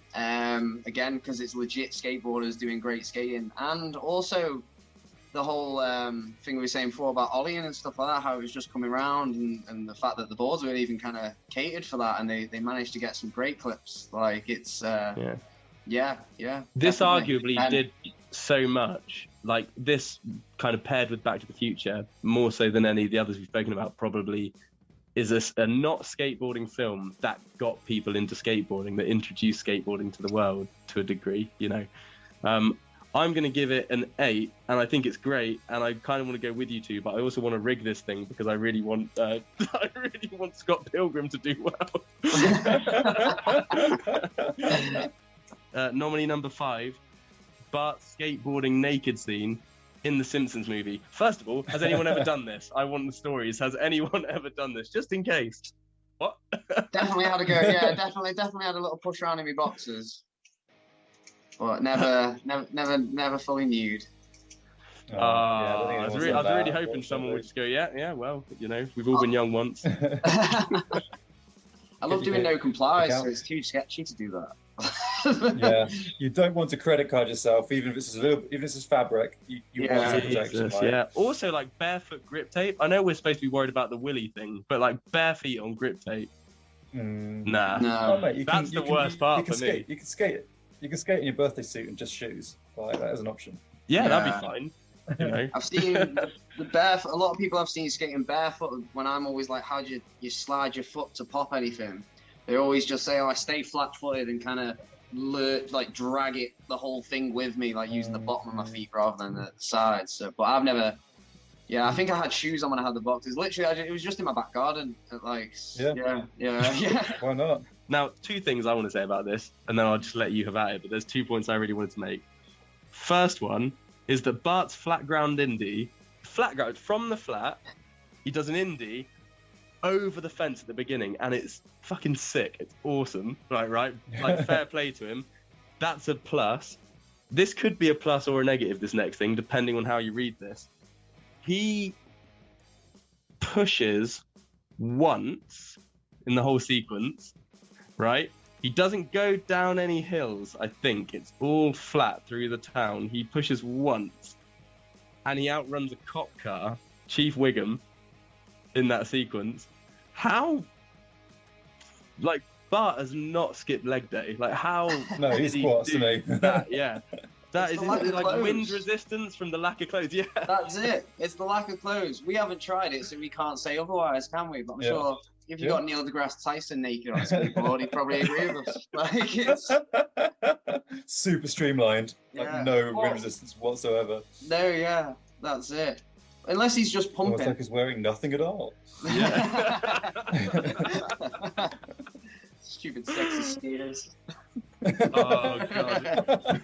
E: Again, because it's legit skateboarders doing great skating, and also the whole thing we were saying before about ollieing and stuff like that, how it was just coming around, and the fact that the boards were even kind of catered for that, and they managed to get some great clips. Like it's yeah.
D: This
E: definitely.
D: arguably did so much. Like this kind of paired with Back to the Future, more so than any of the others we've spoken about, probably is a not skateboarding film that got people into skateboarding, that introduced skateboarding to the world to a degree, you know. I'm going to give it an 8, and I think it's great, and I kind of want to go with you two, but I also want to rig this thing because I really want Scott Pilgrim to do well. Nominee number 5, Bart's skateboarding naked scene in the Simpsons movie. First of all, has anyone ever done this? I want the stories. Has anyone ever done this? Just in case. What?
E: Definitely had to go. Yeah, definitely had a little push around in my boxes, but never fully nude.
D: I was really hoping someone would just go, yeah. Well, you know, we've all been young once.
E: I love doing no complies, so it's too sketchy to do that.
C: Yeah, you don't want to credit card yourself, even if it's fabric. You want some protection. Right?
D: Yeah. Also, like barefoot grip tape. I know we're supposed to be worried about the willy thing, but like bare feet on grip tape. Nah.
E: No.
C: Oh, mate,
D: That's the worst part for
C: me.
D: me.
C: You can skate. You can skate in your birthday suit and just shoes. Like that as an option.
D: Yeah, that'd be fine. You know.
E: I've seen the barefoot. A lot of people I've seen skating barefoot. When I'm always like, how do you slide your foot to pop anything? They always just say, "Oh, I stay flat-footed and kind of like drag it the whole thing with me, like using the bottom of my feet rather than the sides." So, but I've never. Yeah, I think I had shoes on when I had the boxes. Literally, it was just in my back garden. Like, yeah.
C: Why not?
D: Now, 2 things I want to say about this, and then I'll just let you have at it. But there's 2 points I really wanted to make. First one is that Bart's flat ground from the flat, he does an indie over the fence at the beginning, and it's fucking sick. It's awesome. Right? Like, fair play to him. That's a plus. This could be a plus or a negative, this next thing, depending on how you read this. He pushes once in the whole sequence, right? He doesn't go down any hills, I think. It's all flat through the town. He pushes once, and he outruns a cop car, Chief Wiggum, in that sequence. How, like, Bart has not skipped leg day. Like, how
C: no, he's squats, isn't he?
D: That? Yeah. That
E: It's
D: is
E: the lack of
D: like
E: clothes.
D: wind resistance from the lack of clothes. Yeah.
E: That's it. It's the lack of clothes. We haven't tried it, so we can't say otherwise, can we? But I'm sure if you got Neil deGrasse Tyson naked on a skateboard, he'd probably agree with us. Like, it's
C: super streamlined, like no wind resistance whatsoever.
E: No, yeah, that's it. Unless he's just
C: Well,
E: pumping.
C: it's like he's wearing nothing at all.
D: Yeah.
E: Stupid sexy skaters.
D: Oh god.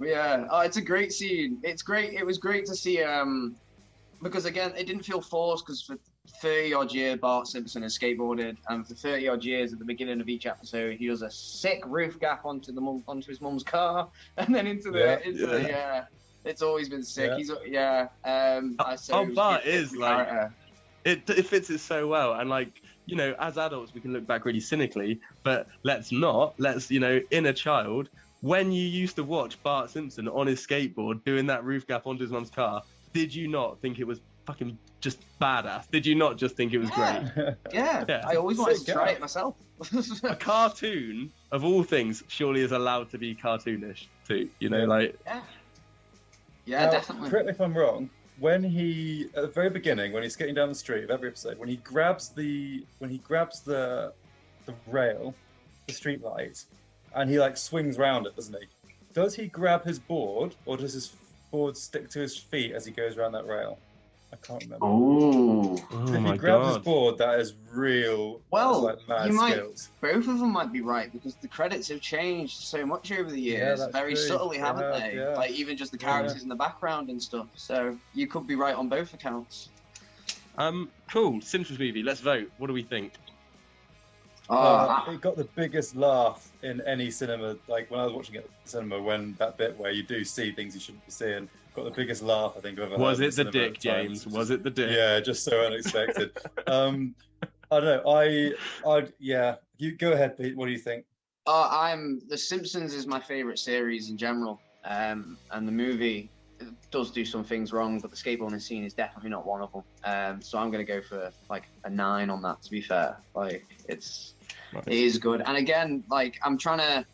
E: Yeah, it's a great scene. It's great. It was great to see because again, it didn't feel forced because for 30 odd years Bart Simpson has skateboarded, and for 30 odd years at the beginning of each episode he does a sick roof gap onto his mum's car, and then into the it's always been sick.
C: Yeah.
E: He's
D: Bart is like it fits it so well, and like, you know, as adults we can look back really cynically, but let's you know, inner child, when you used to watch Bart Simpson on his skateboard doing that roof gap onto his mum's car, did you not think it was fucking just badass? Did you not just think it was great?
E: Yeah. I always wanted to try it myself.
D: A cartoon of all things surely is allowed to be cartoonish too, you know, like
E: yeah,
C: now,
E: definitely.
C: Correct me if I'm wrong. When he, at the very beginning, when he's skating down the street of every episode, when he grabs the rail, the street light, and he like swings round it, doesn't he? Does he grab his board, or does his board stick to his feet as he goes around that rail? I can't remember. If he grabs his board, that is real.
E: Well,
C: like mad skills.
E: Both of them might be right, because the credits have changed so much over the years, very
C: true.
E: subtly, haven't they?
C: Yeah.
E: Like even just the characters in the background and stuff. So you could be right on both accounts.
D: cool. Simpsons movie. Let's vote. What do we think?
E: Oh,
C: It got the biggest laugh in any cinema. Like when I was watching it at the cinema, when that bit where you do see things you shouldn't be seeing, got the biggest laugh I think I've ever heard.
D: Was
C: in
D: it the
C: cinema
D: dick,
C: at times.
D: James?
C: Just-
D: Was it the dick?
C: Yeah, just so unexpected. I don't know. Yeah. You go ahead, Pete. What do you think?
E: The Simpsons is my favorite series in general, and the movie does do some things wrong, but the skateboarding scene is definitely not one of them. So I'm gonna go for like a 9 on that. To be fair, like it is good. And again, like I'm trying to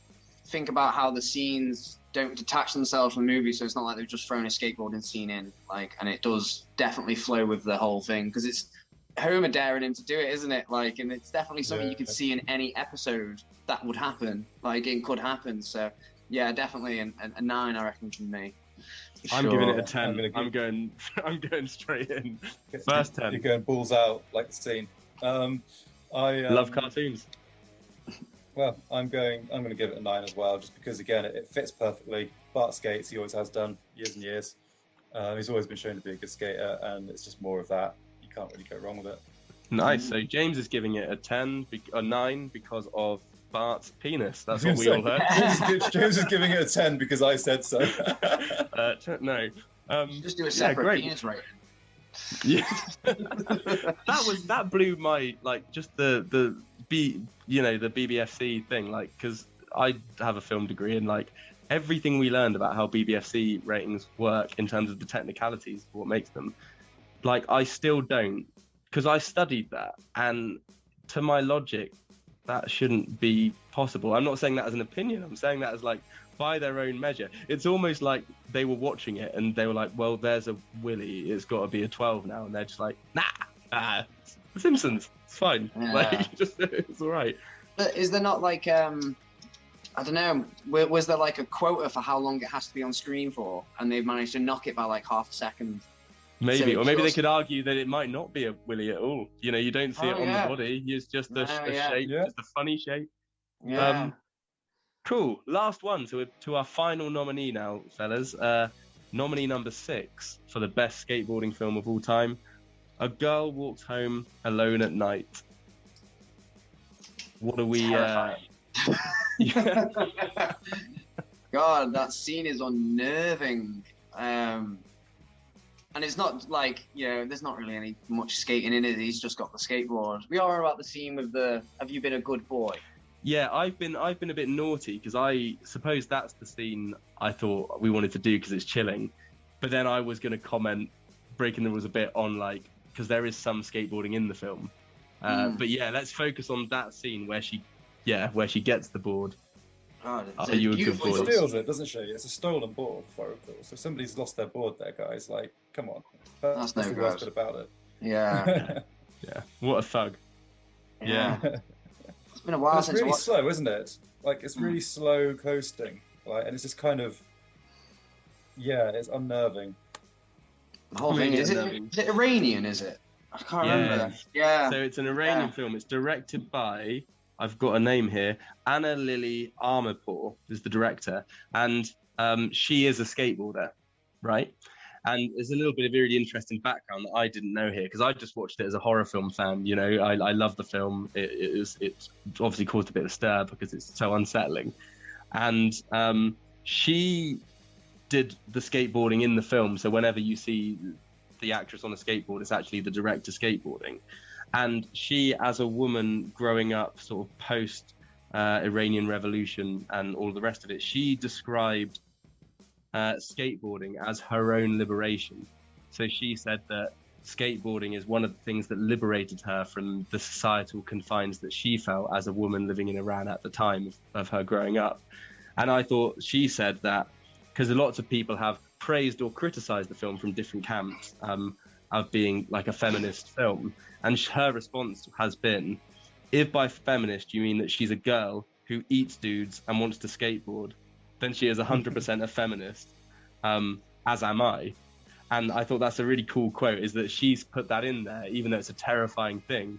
E: think about how the scenes don't detach themselves from the movie, so it's not like they've just thrown a skateboarding scene in, like, and it does definitely flow with the whole thing because it's Homer daring him to do it, isn't it? Like, and it's definitely something you could see in any episode that would happen. Like, it could happen. So, yeah, definitely a 9, I reckon, from me.
D: I'm giving it a
C: Sure.
D: 10. I'm going straight in. First 10.
C: You're going balls out like the scene. I
D: Love cartoons.
C: Well, I'm going to give it a 9 as well, just because again it fits perfectly. Bart skates, he always has done years and years. He's always been shown to be a good skater, and it's just more of that. You can't really go wrong with it.
D: Nice. So James is giving it a 9 because of Bart's penis. That's what we all heard.
C: James is giving it a 10 because I said so.
D: No.
E: Just do a separate
D: great.
E: penis rating.
D: Yeah. that blew my, like, just the BBFC thing, like, because I have a film degree and like everything we learned about how BBFC ratings work in terms of the technicalities of what makes them, like, I still don't, because I studied that, and to my logic that shouldn't be possible. I'm not saying that as an opinion, I'm saying that as like by their own measure. It's almost like they were watching it and they were like, well, there's a Willy, it's got to be a 12 now, and they're just like, nah, The Simpsons, it's fine.
E: Yeah.
D: Like, just, it's all right.
E: But is there not like I don't know, was there like a quota for how long it has to be on screen for, and they've managed to knock it by like half a second?
D: Maybe,
E: So
D: or maybe they
E: just-
D: could argue that it might not be a Willy at all. You know, you don't see it on the body. It's just a shape, just a funny shape.
E: Yeah.
D: Cool. Last one to our final nominee now, fellas. Nominee number 6 for the best skateboarding film of all time. A Girl Walks Home Alone at Night. What are we?
E: Terrifying. God, that scene is unnerving. And it's not like, there's not really any much skating in it. He's just got the skateboard. We are about the scene with the "Have you been a good boy?"
D: Yeah, I've been a bit naughty because I suppose that's the scene I thought we wanted to do because it's chilling. But then I was going to comment, breaking the rules a bit on, like, because there is some skateboarding in the film. But yeah, let's focus on that scene where she gets the board.
E: God, it's
D: Are you a good
E: beautiful
C: She
D: boy?
C: steals it, doesn't she? It's a stolen board, if I recall. So somebody's lost their board there, guys. Like, come on.
E: That's no
C: the worst
E: good.
C: bit about it.
E: Yeah.
D: Yeah, what a thug. Yeah.
E: It's been a while
C: It's
E: since I
C: really
E: watched.
C: slow, isn't it? Like, it's really slow coasting. Like, and it's just kind of, it's unnerving.
E: The whole thing
D: Really
E: is it Iranian? Is it? I can't remember. Yeah.
D: So it's an Iranian film. It's directed by, I've got a name here, Anna Lily Armapour is the director, and she is a skateboarder, right? And there's a little bit of really interesting background that I didn't know here, because I just watched it as a horror film fan. You know, I love the film. It obviously caused a bit of stir because it's so unsettling. And she did the skateboarding in the film. So whenever you see the actress on a skateboard, it's actually the director skateboarding. And she, as a woman growing up sort of post Iranian Revolution and all the rest of it, she described skateboarding as her own liberation. So she said that skateboarding is one of the things that liberated her from the societal confines that she felt as a woman living in Iran at the time of her growing up. And I thought she said that because lots of people have praised or criticized the film from different camps of being like a feminist film. And her response has been, if by feminist you mean that she's a girl who eats dudes and wants to skateboard, then she is 100% a feminist, as am I. And I thought that's a really cool quote, is that she's put that in there, even though it's a terrifying thing,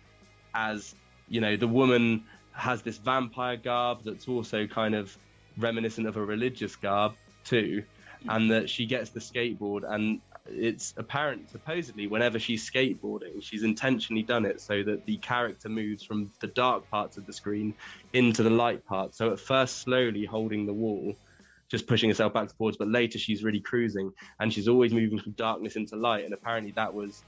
D: as, you know, the woman has this vampire garb that's also kind of reminiscent of a religious garb too, and that she gets the skateboard, and it's apparent, supposedly, whenever she's skateboarding, she's intentionally done it so that the character moves from the dark parts of the screen into the light parts. So at first, slowly holding the wall, just pushing herself back and forwards, but later she's really cruising, and she's always moving from darkness into light. And apparently that was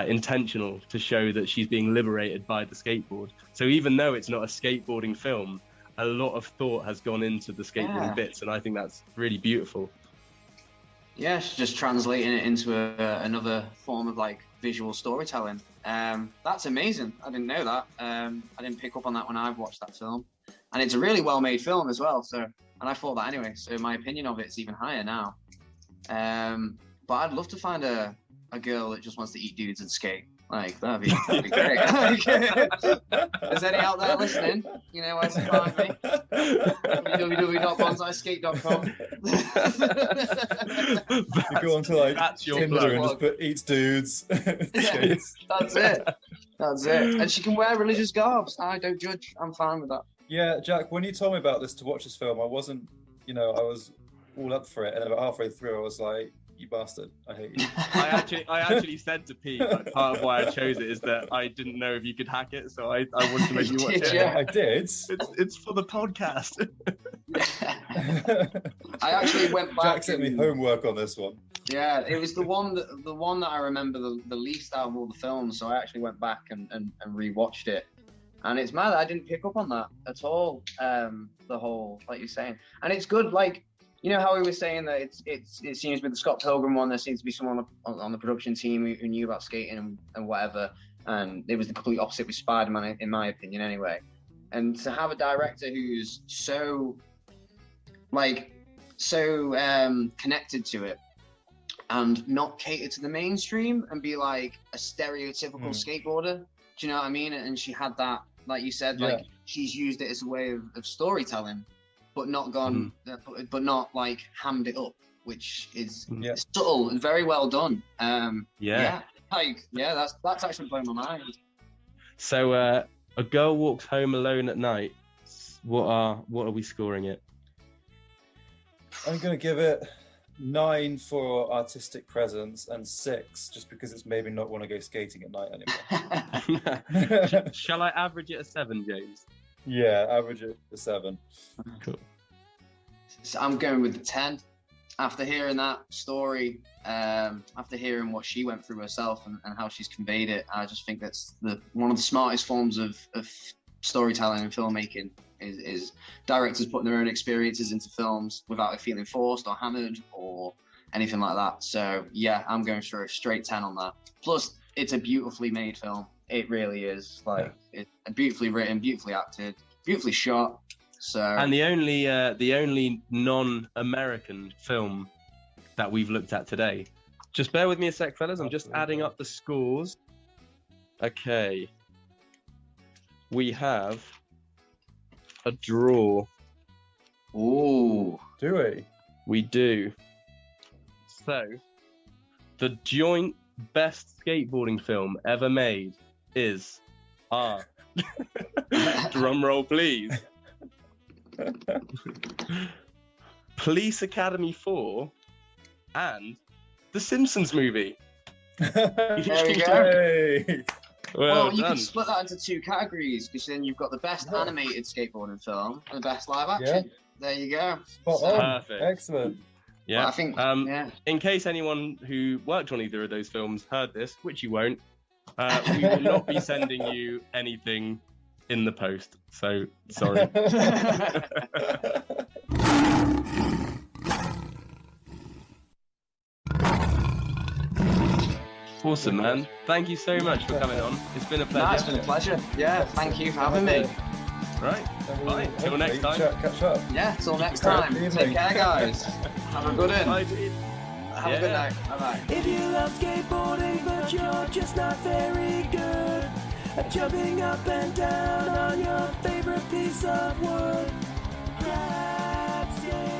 D: intentional to show that she's being liberated by the skateboard. So even though it's not a skateboarding film, a lot of thought has gone into the skateboarding bits, and I think that's really beautiful.
E: Yeah, she's just translating it into another form of like visual storytelling. That's amazing. I didn't know that. I didn't pick up on that when I watched that film, and it's a really well-made film as well. So, and I thought that anyway. So my opinion of it's even higher now. But I'd love to find a girl that just wants to eat dudes and skate. Like that'd be great. Is any out there listening? You know where to find me. www.bonxaiskate.com.
C: You go onto like
D: That's your
C: Tinder
D: plug.
C: and just put eats dudes. Skates.
E: That's it. That's it. And she can wear religious garbs. I don't judge. I'm fine with that.
C: Yeah, Jack, when you told me about this to watch this film, I wasn't, I was all up for it. And about halfway through, I was like, you bastard, I hate you.
D: I actually said to Pete, like, part of why I chose it is that I didn't know if you could hack it, so I wanted to make you watch it.
C: Yeah, I did.
D: It's for the podcast.
E: I actually went back.
C: Jack sent me homework on this one.
E: Yeah, it was the one that I remember the least out of all the films. So I actually went back and rewatched it, and it's mad I didn't pick up on that at all. The whole, like you're saying, and it's good. Like, you know how we were saying that it seems with the Scott Pilgrim one, there seems to be someone on the production team who knew about skating and whatever, and it was the complete opposite with Spider-Man, in my opinion, anyway. And to have a director who's so connected to it and not cater to the mainstream and be like a stereotypical skateboarder, do you know what I mean? And she had that, like you said, like she's used it as a way of storytelling, but not gone, but not like hammed it up, which is subtle and very well done. That's actually blown my mind.
D: So a girl walks home alone at night. What are we scoring it?
C: I'm gonna give it 9 for artistic presence and 6 just because it's made me not want to go skating at night anymore.
D: Shall I average it a 7, James?
C: Yeah, average it a 7.
D: Cool.
E: So I'm going with the 10. After hearing that story, after hearing what she went through herself and how she's conveyed it, I just think that's one of the smartest forms of storytelling and filmmaking is directors putting their own experiences into films without it feeling forced or hammered or anything like that. So yeah, I'm going for a straight 10 on that. Plus, it's a beautifully made film. It really is. Like, it's beautifully written, beautifully acted, beautifully shot. So,
D: and the only non-American film that we've looked at today. Just bear with me a sec, fellas. I'm just adding up the scores. Okay. We have a draw.
E: Ooh.
C: Do we?
D: We do. So, the joint best skateboarding film ever made is drum roll, please. Police Academy 4 and the Simpsons Movie.
E: There we go.
C: Hey.
E: Well, you
D: done.
E: can split that into 2 categories, because then you've got the best animated skateboarding film and the best live action.
C: Yeah.
E: There you go.
C: Spot on.
D: Perfect.
C: Excellent.
D: Yeah.
E: Well, I think,
D: in case anyone who worked on either of those films heard this, which you won't, we will not be sending you anything in the post. So, sorry. Awesome, man. Thank you so much for coming on. It's been a pleasure.
E: No, it's been a pleasure. Yeah, thank you for having me.
D: Right. Bye. Till next time.
C: Catch up.
E: Yeah, till next time. Take care, guys. Have a good one.
D: Bye, dude.
E: Have a good night. Bye-bye.
B: If you love skateboarding but you're just not very good at jumping up and down on your favorite piece of wood, CRAP-SKATE.